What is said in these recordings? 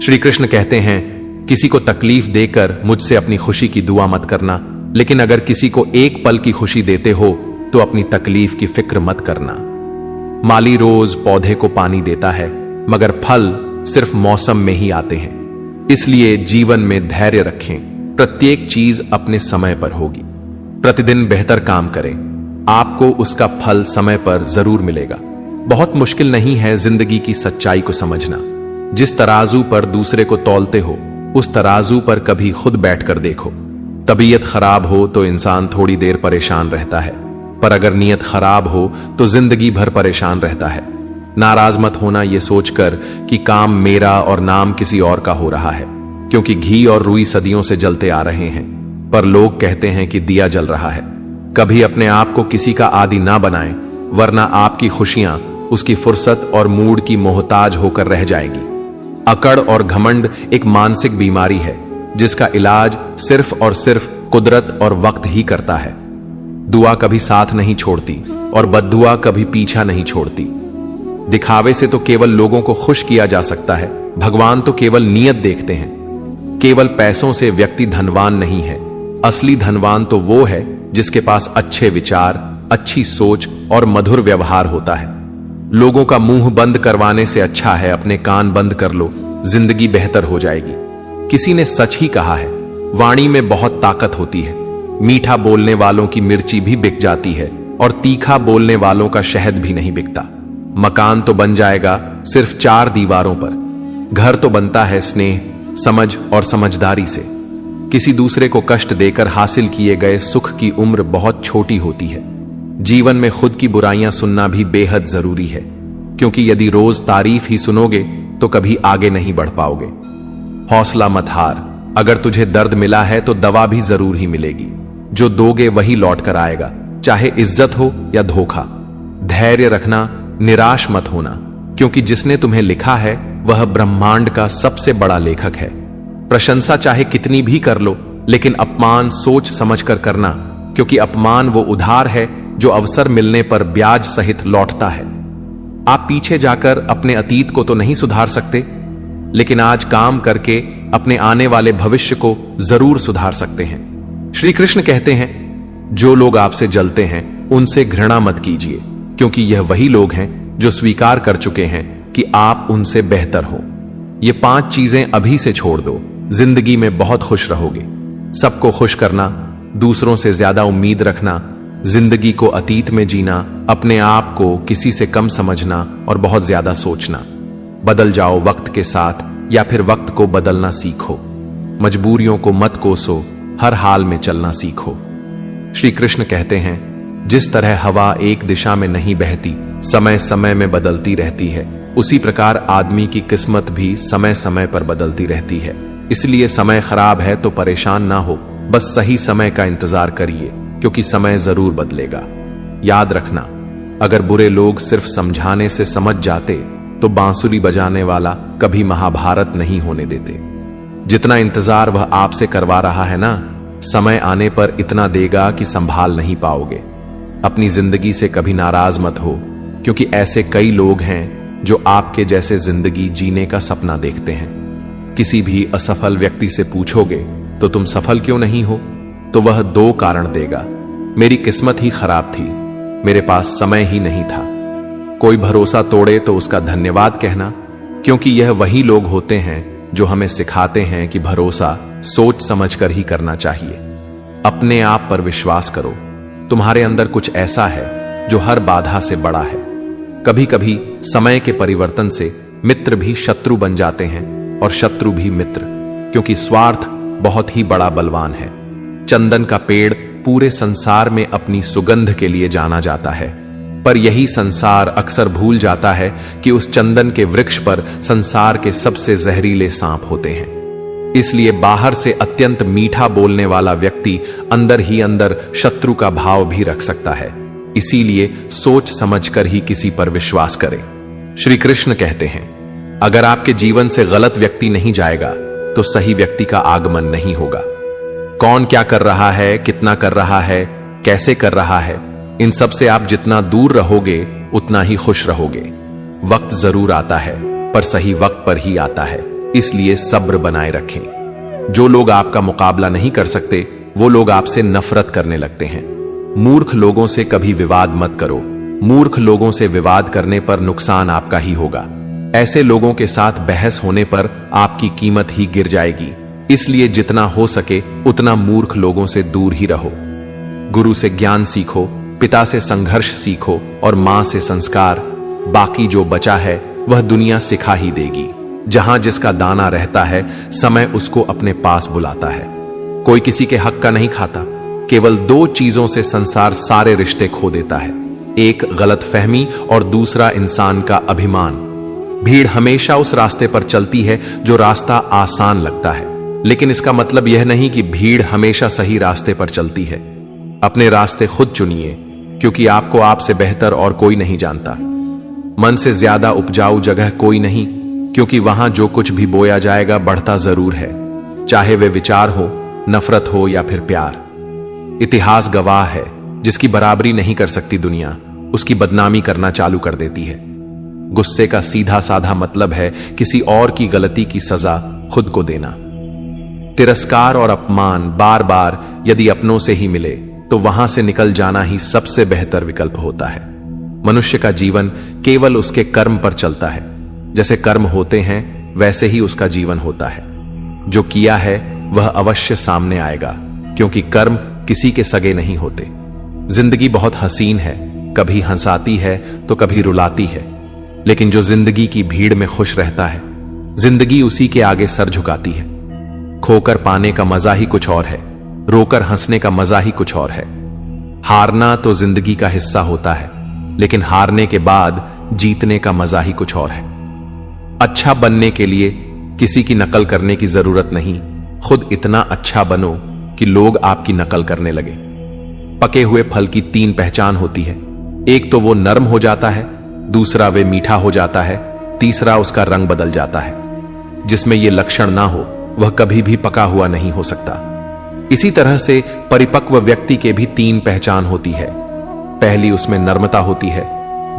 श्री कृष्ण कहते हैं, किसी को तकलीफ देकर मुझसे अपनी खुशी की दुआ मत करना, लेकिन अगर किसी को एक पल की खुशी देते हो तो अपनी तकलीफ की फिक्र मत करना। माली रोज पौधे को पानी देता है, मगर फल सिर्फ मौसम में ही आते हैं। इसलिए जीवन में धैर्य रखें, प्रत्येक चीज अपने समय पर होगी। प्रतिदिन बेहतर काम करें, आपको उसका फल समय पर जरूर मिलेगा। बहुत मुश्किल नहीं है जिंदगी की सच्चाई को समझना। जिस तराजू पर दूसरे को तौलते हो, उस तराजू पर कभी खुद बैठकर देखो। तबीयत खराब हो तो इंसान थोड़ी देर परेशान रहता है, पर अगर नीयत खराब हो तो जिंदगी भर परेशान रहता है। नाराज मत होना ये सोचकर कि काम मेरा और नाम किसी और का हो रहा है, क्योंकि घी और रुई सदियों से जलते आ रहे हैं, पर लोग कहते हैं कि दिया जल रहा है। कभी अपने आप को किसी का आदी ना बनाएं, वरना आपकी खुशियां उसकी फुर्सत और मूड की मोहताज होकर रह जाएगी। अकड़ और घमंड एक मानसिक बीमारी है, जिसका इलाज सिर्फ और सिर्फ कुदरत और वक्त ही करता है। दुआ कभी साथ नहीं छोड़ती और बद्दुआ कभी पीछा नहीं छोड़ती। दिखावे से तो केवल लोगों को खुश किया जा सकता है, भगवान तो केवल नीयत देखते हैं। केवल पैसों से व्यक्ति धनवान नहीं है, असली धनवान तो वो है जिसके पास अच्छे विचार, अच्छी सोच और मधुर व्यवहार होता है। लोगों का मुंह बंद करवाने से अच्छा है अपने कान बंद कर लो, जिंदगी बेहतर हो जाएगी। किसी ने सच ही कहा है, वाणी में बहुत ताकत होती है। मीठा बोलने वालों की मिर्ची भी बिक जाती है और तीखा बोलने वालों का शहद भी नहीं बिकता। मकान तो बन जाएगा सिर्फ 4 दीवारों पर, घर तो बनता है स्नेह, समझ और समझदारी से। किसी दूसरे को कष्ट देकर हासिल किए गए सुख की उम्र बहुत छोटी होती है। जीवन में खुद की बुराइयां सुनना भी बेहद जरूरी है, क्योंकि यदि रोज तारीफ ही सुनोगे तो कभी आगे नहीं बढ़ पाओगे। हौसला मत हार, अगर तुझे दर्द मिला है तो दवा भी जरूर ही मिलेगी। जो दोगे वही लौट कर आएगा, चाहे इज्जत हो या धोखा। धैर्य रखना, निराश मत होना, क्योंकि जिसने तुम्हें लिखा है वह ब्रह्मांड का सबसे बड़ा लेखक है। प्रशंसा चाहे कितनी भी कर लो, लेकिन अपमान सोच समझकर करना, क्योंकि अपमान वो उधार है जो अवसर मिलने पर ब्याज सहित लौटता है। आप पीछे जाकर अपने अतीत को तो नहीं सुधार सकते, लेकिन आज काम करके अपने आने वाले भविष्य को जरूर सुधार सकते हैं। श्री कृष्ण कहते हैं, जो लोग आपसे जलते हैं उनसे घृणा मत कीजिए, क्योंकि यह वही लोग हैं जो स्वीकार कर चुके हैं कि आप उनसे बेहतर हो। ये 5 चीजें अभी से छोड़ दो, जिंदगी में बहुत खुश रहोगे। सबको खुश करना, दूसरों से ज्यादा उम्मीद रखना, जिंदगी को अतीत में जीना, अपने आप को किसी से कम समझना और बहुत ज्यादा सोचना। बदल जाओ वक्त के साथ, या फिर वक्त को बदलना सीखो। मजबूरियों को मत कोसो, हर हाल में चलना सीखो। श्री कृष्ण कहते हैं, जिस तरह हवा एक दिशा में नहीं बहती, समय समय में बदलती रहती है, उसी प्रकार आदमी की किस्मत भी समय समय पर बदलती रहती है। इसलिए समय खराब है तो परेशान ना हो, बस सही समय का इंतजार करिए, क्योंकि समय जरूर बदलेगा। याद रखना, अगर बुरे लोग सिर्फ समझाने से समझ जाते तो बांसुरी बजाने वाला कभी महाभारत नहीं होने देते। जितना इंतजार वह आपसे करवा रहा है ना, समय आने पर इतना देगा कि संभाल नहीं पाओगे। अपनी जिंदगी से कभी नाराज मत हो, क्योंकि ऐसे कई लोग हैं जो आपके जैसे जिंदगी जीने का सपना देखते हैं। किसी भी असफल व्यक्ति से पूछोगे तो तुम सफल क्यों नहीं हो, तो वह 2 कारण देगा। मेरी किस्मत ही खराब थी, मेरे पास समय ही नहीं था। कोई भरोसा तोड़े तो उसका धन्यवाद कहना, क्योंकि यह वही लोग होते हैं जो हमें सिखाते हैं कि भरोसा सोच समझकर ही करना चाहिए। अपने आप पर विश्वास करो, तुम्हारे अंदर कुछ ऐसा है जो हर बाधा से बड़ा है। कभी कभी समय के परिवर्तन से मित्र भी शत्रु बन जाते हैं और शत्रु भी मित्र, क्योंकि स्वार्थ बहुत ही बड़ा बलवान है। चंदन का पेड़ पूरे संसार में अपनी सुगंध के लिए जाना जाता है, पर यही संसार अक्सर भूल जाता है कि उस चंदन के वृक्ष पर संसार के सबसे जहरीले सांप होते हैं। इसलिए बाहर से अत्यंत मीठा बोलने वाला व्यक्ति अंदर ही अंदर शत्रु का भाव भी रख सकता है। इसीलिए सोच समझकर ही किसी पर विश्वास करें। श्री कृष्ण कहते हैं, अगर आपके जीवन से गलत व्यक्ति नहीं जाएगा तो सही व्यक्ति का आगमन नहीं होगा। कौन क्या कर रहा है, कितना कर रहा है, कैसे कर रहा है, इन सब से आप जितना दूर रहोगे उतना ही खुश रहोगे। वक्त जरूर आता है, पर सही वक्त पर ही आता है। इसलिए सब्र बनाए रखें। जो लोग आपका मुकाबला नहीं कर सकते वो लोग आपसे नफरत करने लगते हैं। मूर्ख लोगों से कभी विवाद मत करो। मूर्ख लोगों से विवाद करने पर नुकसान आपका ही होगा। ऐसे लोगों के साथ बहस होने पर आपकी कीमत ही गिर जाएगी। इसलिए जितना हो सके उतना मूर्ख लोगों से दूर ही रहो। गुरु से ज्ञान सीखो, पिता से संघर्ष सीखो और मां से संस्कार। बाकी जो बचा है वह दुनिया सिखा ही देगी। जहां जिसका दाना रहता है समय उसको अपने पास बुलाता है। कोई किसी के हक का नहीं खाता। केवल दो चीजों से संसार सारे रिश्ते खो देता है, एक गलतफहमी और दूसरा इंसान का अभिमान। भीड़ हमेशा उस रास्ते पर चलती है जो रास्ता आसान लगता है, लेकिन इसका मतलब यह नहीं कि भीड़ हमेशा सही रास्ते पर चलती है। अपने रास्ते खुद चुनिए, क्योंकि आपको आपसे बेहतर और कोई नहीं जानता। मन से ज्यादा उपजाऊ जगह कोई नहीं, क्योंकि वहां जो कुछ भी बोया जाएगा बढ़ता जरूर है, चाहे वे विचार हो, नफरत हो या फिर प्यार। इतिहास गवाह है, जिसकी बराबरी नहीं कर सकती दुनिया, उसकी बदनामी करना चालू कर देती है। गुस्से का सीधा साधा मतलब है किसी और की गलती की सजा खुद को देना। तिरस्कार और अपमान बार बार यदि अपनों से ही मिले तो वहां से निकल जाना ही सबसे बेहतर विकल्प होता है। मनुष्य का जीवन केवल उसके कर्म पर चलता है। जैसे कर्म होते हैं वैसे ही उसका जीवन होता है। जो किया है वह अवश्य सामने आएगा, क्योंकि कर्म किसी के सगे नहीं होते। जिंदगी बहुत हसीन है, कभी हंसाती है तो कभी रुलाती है, लेकिन जो जिंदगी की भीड़ में खुश रहता है, जिंदगी उसी के आगे सर झुकाती है। खोकर पाने का मजा ही कुछ और है, रोकर हंसने का मजा ही कुछ और है। हारना तो जिंदगी का हिस्सा होता है, लेकिन हारने के बाद जीतने का मजा ही कुछ और है। अच्छा बनने के लिए किसी की नकल करने की जरूरत नहीं, खुद इतना अच्छा बनो कि लोग आपकी नकल करने लगे। पके हुए फल की तीन पहचान होती है, एक तो वो नरम हो जाता है, दूसरा वे मीठा हो जाता है, तीसरा उसका रंग बदल जाता है। जिसमें ये लक्षण ना हो वह कभी भी पका हुआ नहीं हो सकता। इसी तरह से परिपक्व व्यक्ति के भी तीन पहचान होती है। पहली उसमें नर्मता होती है,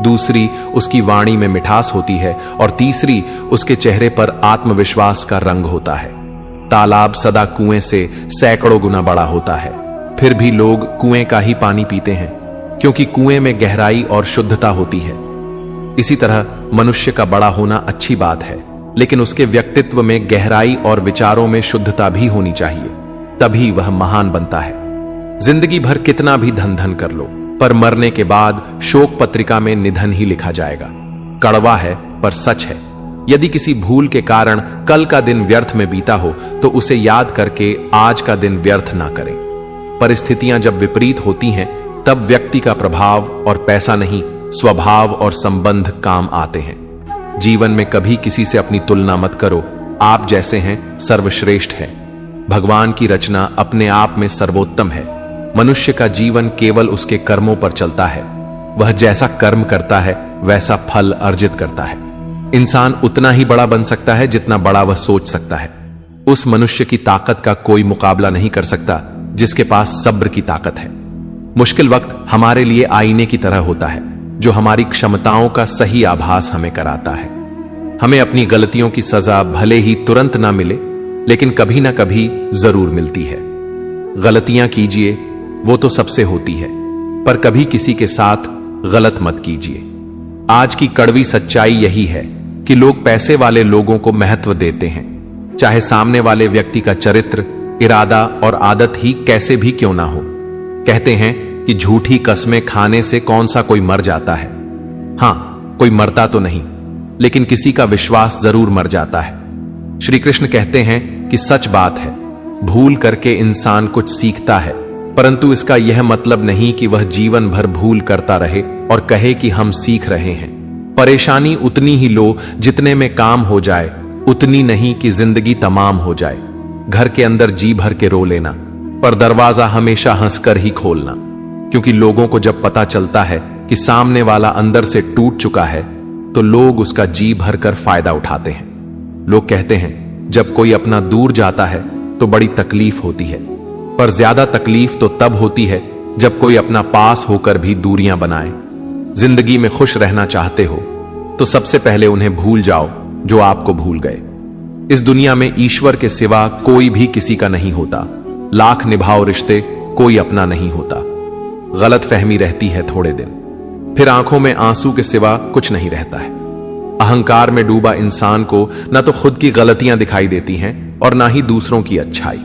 दूसरी उसकी वाणी में मिठास होती है और तीसरी उसके चेहरे पर आत्मविश्वास का रंग होता है। तालाब सदा कुएं से सैकड़ों गुना बड़ा होता है, फिर भी लोग कुएं का ही पानी पीते हैं, क्योंकि कुएं में गहराई और शुद्धता होती है। इसी तरह मनुष्य का बड़ा होना अच्छी बात है, लेकिन उसके व्यक्तित्व में गहराई और विचारों में शुद्धता भी होनी चाहिए, तभी वह महान बनता है। जिंदगी भर कितना भी धन धन कर लो, पर मरने के बाद शोक पत्रिका में निधन ही लिखा जाएगा। कड़वा है पर सच है। यदि किसी भूल के कारण कल का दिन व्यर्थ में बीता हो तो उसे याद करके आज का दिन व्यर्थ ना करें। परिस्थितियां जब विपरीत होती हैं तब व्यक्ति का प्रभाव और पैसा नहीं, स्वभाव और संबंध काम आते हैं। जीवन में कभी किसी से अपनी तुलना मत करो। आप जैसे हैं सर्वश्रेष्ठ है। भगवान की रचना अपने आप में सर्वोत्तम है। मनुष्य का जीवन केवल उसके कर्मों पर चलता है। वह जैसा कर्म करता है वैसा फल अर्जित करता है। इंसान उतना ही बड़ा बन सकता है जितना बड़ा वह सोच सकता है। उस मनुष्य की ताकत का कोई मुकाबला नहीं कर सकता जिसके पास सब्र की ताकत है। मुश्किल वक्त हमारे लिए आईने की तरह होता है, जो हमारी क्षमताओं का सही आभास हमें कराता है। हमें अपनी गलतियों की सजा भले ही तुरंत ना मिले, लेकिन कभी ना कभी जरूर मिलती है। गलतियां कीजिए, वो तो सबसे होती है, पर कभी किसी के साथ गलत मत कीजिए। आज की कड़वी सच्चाई यही है कि लोग पैसे वाले लोगों को महत्व देते हैं, चाहे सामने वाले व्यक्ति का चरित्र, इरादा और आदत ही कैसे भी क्यों ना हो। कहते हैं कि झूठी कस्में खाने से कौन सा कोई मर जाता है। हां, कोई मरता तो नहीं, लेकिन किसी का विश्वास जरूर मर जाता है। श्री कृष्ण कहते हैं कि सच बात है, भूल करके इंसान कुछ सीखता है, परंतु इसका यह मतलब नहीं कि वह जीवन भर भूल करता रहे और कहे कि हम सीख रहे हैं। परेशानी उतनी ही लो जितने में काम हो जाए, उतनी नहीं कि जिंदगी तमाम हो जाए। घर के अंदर जी भर के रो लेना, पर दरवाजा हमेशा हंसकर ही खोलना, क्योंकि लोगों को जब पता चलता है कि सामने वाला अंदर से टूट चुका है तो लोग उसका जी भर कर फायदा उठाते हैं। लोग कहते हैं जब कोई अपना दूर जाता है तो बड़ी तकलीफ होती है, पर ज्यादा तकलीफ तो तब होती है जब कोई अपना पास होकर भी दूरियां बनाए। जिंदगी में खुश रहना चाहते हो तो सबसे पहले उन्हें भूल जाओ जो आपको भूल गए। इस दुनिया में ईश्वर के सिवा कोई भी किसी का नहीं होता। लाख निभाओ रिश्ते, कोई अपना नहीं होता। गलत फहमी रहती है थोड़े दिन, फिर आंखों में आंसू के सिवा कुछ नहीं रहता है। अहंकार में डूबा इंसान को न तो खुद की गलतियां दिखाई देती हैं और ना ही दूसरों की अच्छाई।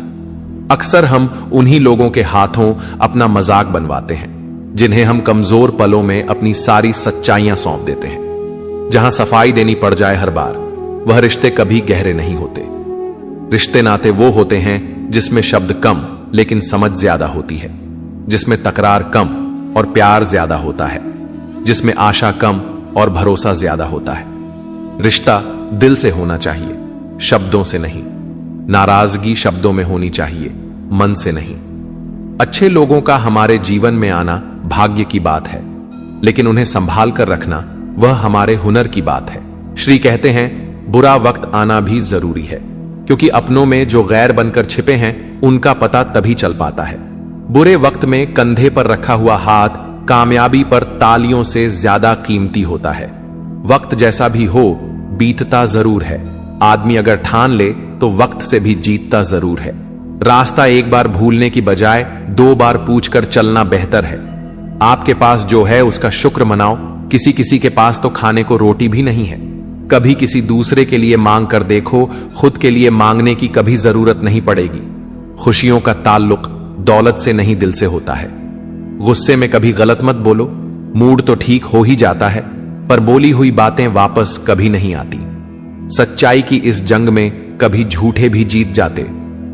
अक्सर हम उन्हीं लोगों के हाथों अपना मजाक बनवाते हैं जिन्हें हम कमजोर पलों में अपनी सारी सच्चाइयां सौंप देते हैं। जहां सफाई देनी पड़ जाए हर बार, वह रिश्ते कभी गहरे नहीं होते। रिश्ते नाते वो होते हैं जिसमें शब्द कम लेकिन समझ ज्यादा होती है, जिसमें तकरार कम और प्यार ज्यादा होता है, जिसमें आशा कम और भरोसा ज्यादा होता है। रिश्ता दिल से होना चाहिए, शब्दों से नहीं। नाराजगी शब्दों में होनी चाहिए, मन से नहीं। अच्छे लोगों का हमारे जीवन में आना भाग्य की बात है, लेकिन उन्हें संभाल कर रखना वह हमारे हुनर की बात है। श्री कहते हैं, बुरा वक्त आना भी जरूरी है, क्योंकि अपनों में जो गैर बनकर छिपे हैं उनका पता तभी चल पाता है। बुरे वक्त में कंधे पर रखा हुआ हाथ कामयाबी पर तालियों से ज्यादा कीमती होता है। वक्त जैसा भी हो, बीतता जरूर है। आदमी अगर ठान ले तो वक्त से भी जीतता जरूर है। रास्ता एक बार भूलने की बजाय 2 बार पूछकर चलना बेहतर है। आपके पास जो है उसका शुक्र मनाओ। किसी किसी के पास तो खाने को रोटी भी नहीं है। कभी किसी दूसरे के लिए मांग कर देखो, खुद के लिए मांगने की कभी जरूरत नहीं पड़ेगी। खुशियों का ताल्लुक दौलत से नहीं, दिल से होता है। गुस्से में कभी गलत मत बोलो। मूड तो ठीक हो ही जाता है, पर बोली हुई बातें वापस कभी नहीं आती। सच्चाई की इस जंग में कभी झूठे भी जीत जाते।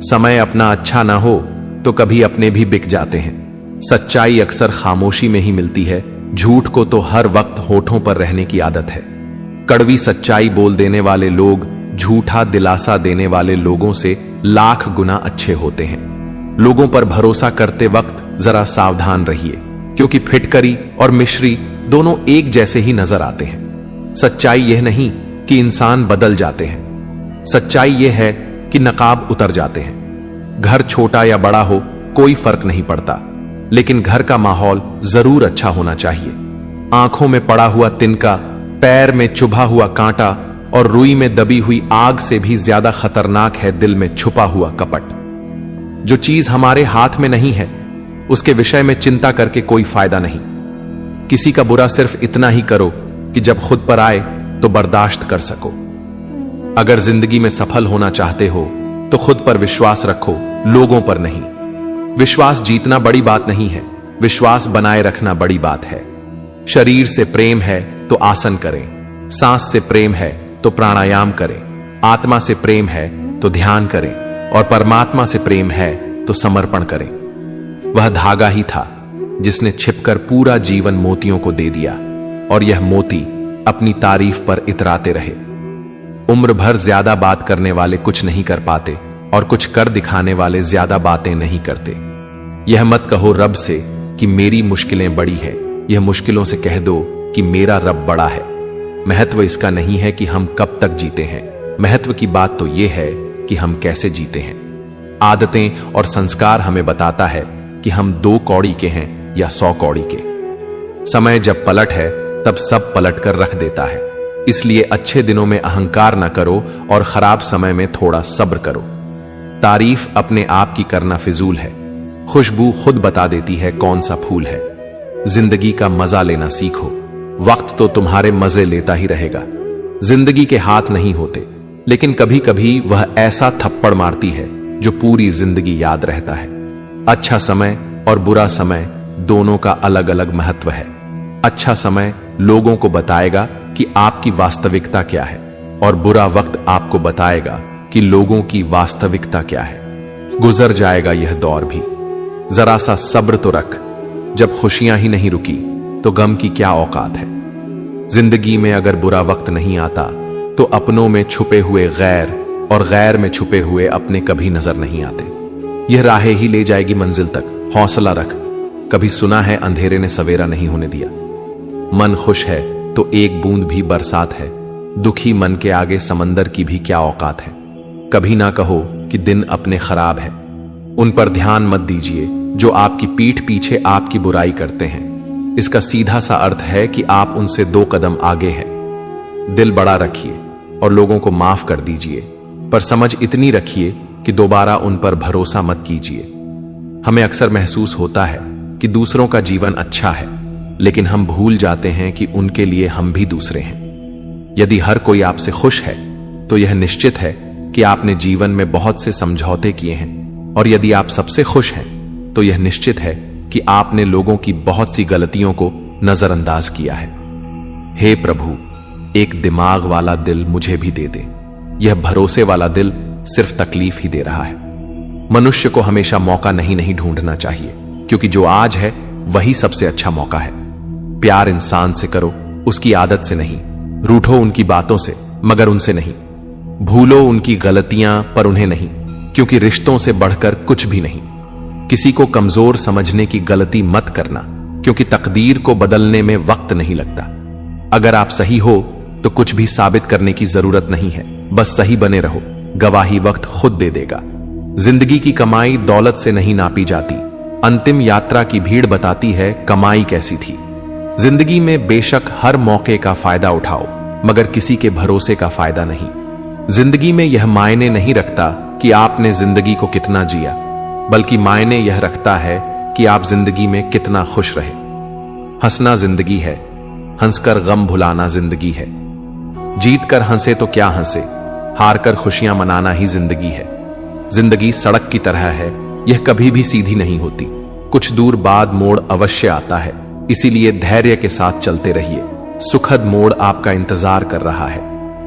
समय अपना अच्छा ना हो तो कभी अपने भी बिक जाते हैं। सच्चाई अक्सर खामोशी में ही मिलती है। झूठ को तो हर वक्त होठों पर रहने की आदत है। कड़वी सच्चाई बोल देने वाले लोग झूठा दिलासा देने वाले लोगों से लाख गुना अच्छे होते हैं। लोगों पर भरोसा करते वक्त जरा सावधान रहिए, क्योंकि फिटकरी और मिश्री दोनों एक जैसे ही नजर आते हैं। सच्चाई यह नहीं कि इंसान बदल जाते हैं, सच्चाई यह है कि नकाब उतर जाते हैं। घर छोटा या बड़ा हो कोई फर्क नहीं पड़ता, लेकिन घर का माहौल जरूर अच्छा होना चाहिए। आंखों में पड़ा हुआ तिनका, पैर में चुभा हुआ कांटा और रुई में दबी हुई आग से भी ज्यादा खतरनाक है दिल में छुपा हुआ कपट। जो चीज हमारे हाथ में नहीं है उसके विषय में चिंता करके कोई फायदा नहीं। किसी का बुरा सिर्फ इतना ही करो कि जब खुद पर आए तो बर्दाश्त कर सको। अगर जिंदगी में सफल होना चाहते हो तो खुद पर विश्वास रखो, लोगों पर नहीं। विश्वास जीतना बड़ी बात नहीं है, विश्वास बनाए रखना बड़ी बात है। शरीर से प्रेम है तो आसन करें, सांस से प्रेम है तो प्राणायाम करें, आत्मा से प्रेम है तो ध्यान करें और परमात्मा से प्रेम है तो समर्पण करें। वह धागा ही था जिसने छिपकर पूरा जीवन मोतियों को दे दिया, और यह मोती अपनी तारीफ पर इतराते रहे। उम्र भर ज्यादा बात करने वाले कुछ नहीं कर पाते, और कुछ कर दिखाने वाले ज्यादा बातें नहीं करते। यह मत कहो रब से कि मेरी मुश्किलें बड़ी है, यह मुश्किलों से कह दो कि मेरा रब बड़ा है। महत्व इसका नहीं है कि हम कब तक जीते हैं, महत्व की बात तो यह है कि हम कैसे जीते हैं। आदतें और संस्कार हमें बताता है कि हम 2 कौड़ी के हैं या 100 कौड़ी के। समय जब पलट है तब सब पलट कर रख देता है। इसलिए अच्छे दिनों में अहंकार न करो और खराब समय में थोड़ा सब्र करो। तारीफ अपने आप की करना फिजूल है, खुशबू खुद बता देती है कौन सा फूल है। जिंदगी का मजा लेना सीखो, वक्त तो तुम्हारे मजे लेता ही रहेगा। जिंदगी के हाथ नहीं होते, लेकिन कभी कभी वह ऐसा थप्पड़ मारती है जो पूरी जिंदगी याद रहता है। अच्छा समय और बुरा समय दोनों का अलग अलग महत्व है। अच्छा समय लोगों को बताएगा कि आपकी वास्तविकता क्या है, और बुरा वक्त आपको बताएगा कि लोगों की वास्तविकता क्या है। गुजर जाएगा यह दौर भी, जरा सा सब्र तो रख। जब खुशियां ही नहीं रुकी तो गम की क्या औकात है। जिंदगी में अगर बुरा वक्त नहीं आता तो अपनों में छुपे हुए गैर और गैर में छुपे हुए अपने कभी नजर नहीं आते। यह राहें ही ले जाएगी मंजिल तक, हौसला रख। कभी सुना है अंधेरे ने सवेरा नहीं होने दिया। मन खुश है तो एक बूंद भी बरसात है। दुखी मन के आगे समंदर की भी क्या औकात है। कभी ना कहो कि दिन अपने खराब है। उन पर ध्यान मत दीजिए जो आपकी पीठ पीछे आपकी बुराई करते हैं। इसका सीधा सा अर्थ है कि आप उनसे 2 कदम आगे हैं। दिल बड़ा रखिए और लोगों को माफ कर दीजिए। पर समझ इतनी रखिए कि दोबारा उन पर भरोसा मत कीजिए। हमें अक्सर महसूस होता है कि दूसरों का जीवन अच्छा है, लेकिन हम भूल जाते हैं कि उनके लिए हम भी दूसरे हैं। यदि हर कोई आपसे खुश है तो यह निश्चित है कि आपने जीवन में बहुत से समझौते किए हैं, और यदि आप सबसे खुश हैं तो यह निश्चित है कि आपने लोगों की बहुत सी गलतियों को नजरअंदाज किया है। हे प्रभु, एक दिमाग वाला दिल मुझे भी दे दे। यह भरोसे वाला दिल सिर्फ तकलीफ ही दे रहा है। मनुष्य को हमेशा मौका नहीं ढूंढना चाहिए, क्योंकि जो आज है वही सबसे अच्छा मौका है। प्यार इंसान से करो, उसकी आदत से नहीं। रूठो उनकी बातों से, मगर उनसे नहीं। भूलो उनकी गलतियां, पर उन्हें नहीं, क्योंकि रिश्तों से बढ़कर कुछ भी नहीं। किसी को कमजोर समझने की गलती मत करना, क्योंकि तकदीर को बदलने में वक्त नहीं लगता। अगर आप सही हो तो कुछ भी साबित करने की जरूरत नहीं है, बस सही बने रहो। गवाही वक्त खुद दे देगा। जिंदगी की कमाई दौलत से नहीं नापी जाती। अंतिम यात्रा की भीड़ बताती है कमाई कैसी थी। जिंदगी में बेशक हर मौके का फायदा उठाओ, मगर किसी के भरोसे का फायदा नहीं। जिंदगी में यह मायने नहीं रखता कि आपने जिंदगी को कितना जिया, बल्कि मायने यह रखता है कि आप जिंदगी में कितना खुश रहे। हंसना जिंदगी है, हंसकर गम भुलाना जिंदगी है। जीत कर हंसे तो क्या हंसे, हार कर खुशियां मनाना ही जिंदगी है। जिंदगी सड़क की तरह है, यह कभी भी सीधी नहीं होती। कुछ दूर बाद मोड़ अवश्य आता है, इसीलिए धैर्य के साथ चलते रहिए। सुखद मोड़ आपका इंतजार कर रहा है।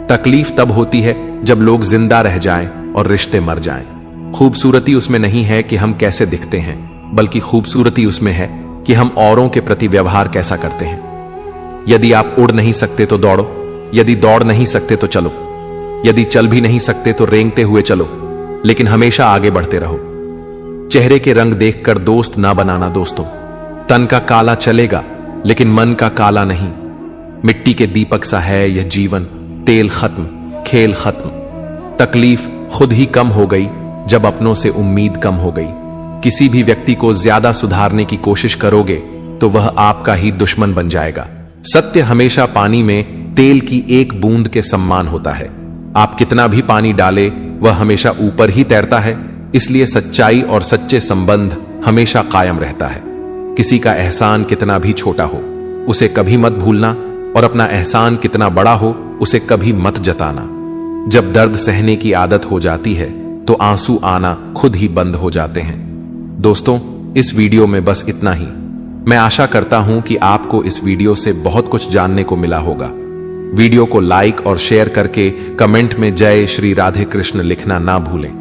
तकलीफ तब होती है जब लोग जिंदा रह जाएं और रिश्ते मर जाएं। खूबसूरती उसमें नहीं है कि हम कैसे दिखते हैं, बल्कि खूबसूरती उसमें है कि हम औरों के प्रति व्यवहार कैसा करते हैं। यदि आप उड़ नहीं सकते तो दौड़ो, यदि दौड़ नहीं सकते तो चलो, यदि चल भी नहीं सकते तो रेंगते हुए चलो, लेकिन हमेशा आगे बढ़ते रहो। चेहरे के रंग देखकर दोस्त ना बनाना दोस्तों। तन का काला चलेगा, लेकिन मन का काला नहीं। मिट्टी के दीपक सा है यह जीवन, तेल खत्म, खेल खत्म। तकलीफ खुद ही कम हो गई जब अपनों से उम्मीद कम हो गई। किसी भी व्यक्ति को ज्यादा सुधारने की कोशिश करोगे तो वह आपका ही दुश्मन बन जाएगा। सत्य हमेशा पानी में तेल की एक बूंद के समान होता है। आप कितना भी पानी डाले वह हमेशा ऊपर ही तैरता है। इसलिए सच्चाई और सच्चे संबंध हमेशा कायम रहता है। किसी का एहसान कितना भी छोटा हो उसे कभी मत भूलना, और अपना एहसान कितना बड़ा हो उसे कभी मत जताना। जब दर्द सहने की आदत हो जाती है तो आंसू आना खुद ही बंद हो जाते हैं। दोस्तों, इस वीडियो में बस इतना ही। मैं आशा करता हूं कि आपको इस वीडियो से बहुत कुछ जानने को मिला होगा। वीडियो को लाइक और शेयर करके कमेंट में जय श्री राधे कृष्ण लिखना ना भूलें।